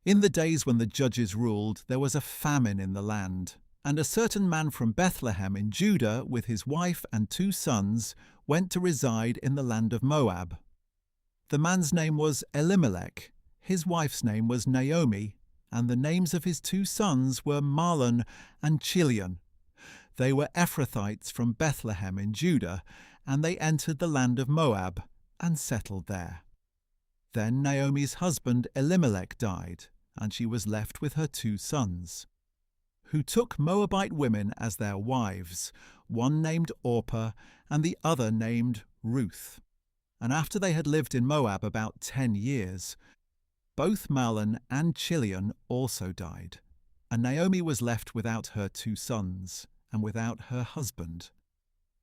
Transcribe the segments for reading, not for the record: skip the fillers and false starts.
In the days when the judges ruled, there was a famine in the land, and a certain man from Bethlehem in Judah, with his wife and 2 sons, went to reside in the land of Moab. The man's name was Elimelech, his wife's name was Naomi, and the names of his 2 sons were Mahlon and Chilion. They were Ephrathites from Bethlehem in Judah, and they entered the land of Moab and settled there. Then Naomi's husband Elimelech died, and she was left with her 2 sons, who took Moabite women as their wives, one named Orpah and the other named Ruth. And after they had lived in Moab about 10 years, both Mahlon and Chilion also died, and Naomi was left without her 2 sons and without her husband.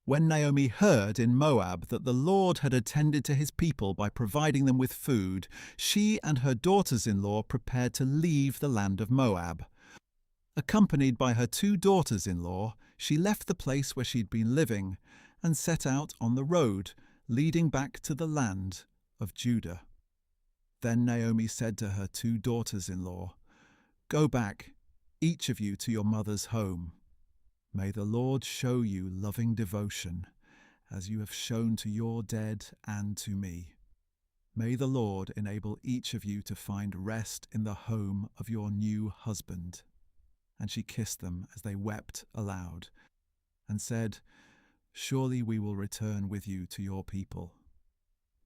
When Naomi heard in Moab that the Lord had attended to his people by providing them with food, she and her daughters-in-law prepared to leave the land of Moab. Accompanied by her 2 daughters-in-law, she left the place where she'd been living and set out on the road leading back to the land of Judah. Then Naomi said to her 2 daughters-in-law, "Go back, each of you, to your mother's home. May the Lord show you loving devotion, as you have shown to your dead and to me. May the Lord enable each of you to find rest in the home of your new husband." And she kissed them as they wept aloud, and said, "Surely we will return with you to your people."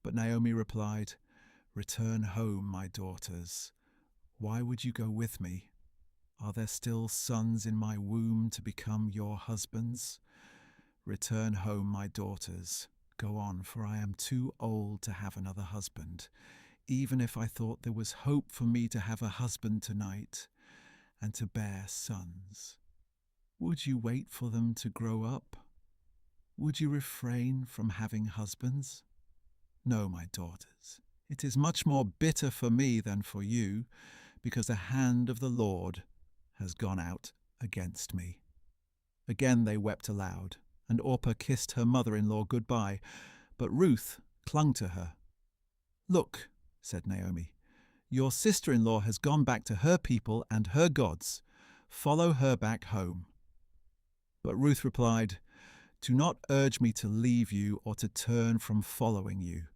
But Naomi replied, "Return home, my daughters. Why would you go with me? Are there still sons in my womb to become your husbands? Return home, my daughters. Go on, for I am too old to have another husband, even if I thought there was hope for me to have a husband tonight and to bear sons. Would you wait for them to grow up? Would you refrain from having husbands? No, my daughters, it is much more bitter for me than for you, because the hand of the Lord has gone out against me." Again they wept aloud, and Orpah kissed her mother-in-law goodbye, but Ruth clung to her. "Look," said Naomi, "your sister-in-law has gone back to her people and her gods. Follow her back home." But Ruth replied, "Do not urge me to leave you or to turn from following you.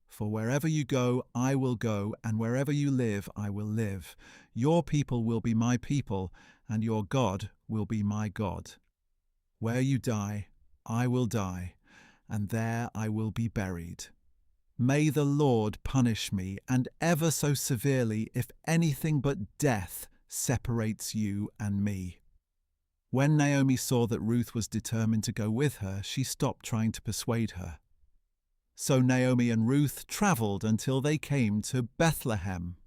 For wherever you go, I will go, and wherever you live, I will live. Your people will be my people, and your God will be my God. Where you die, I will die, and there I will be buried. May the Lord punish me, and ever so severely, if anything but death separates you and me." When Naomi saw that Ruth was determined to go with her, she stopped trying to persuade her. So Naomi and Ruth travelled until they came to Bethlehem.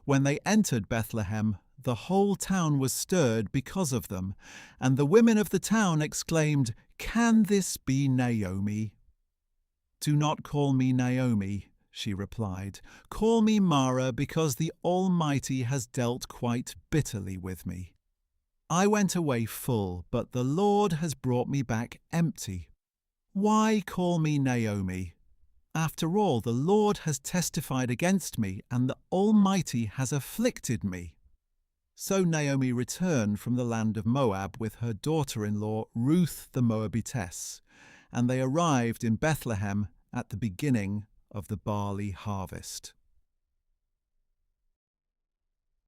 When they entered Bethlehem, the whole town was stirred because of them, and the women of the town exclaimed, "Can this be Naomi?" "Do not call me Naomi," she replied. "Call me Mara, because the Almighty has dealt quite bitterly with me. I went away full, but the Lord has brought me back empty. Why call me Naomi? After all, the Lord has testified against me, and the Almighty has afflicted me." So Naomi returned from the land of Moab with her daughter-in-law Ruth the Moabitess, and they arrived in Bethlehem at the beginning of the barley harvest.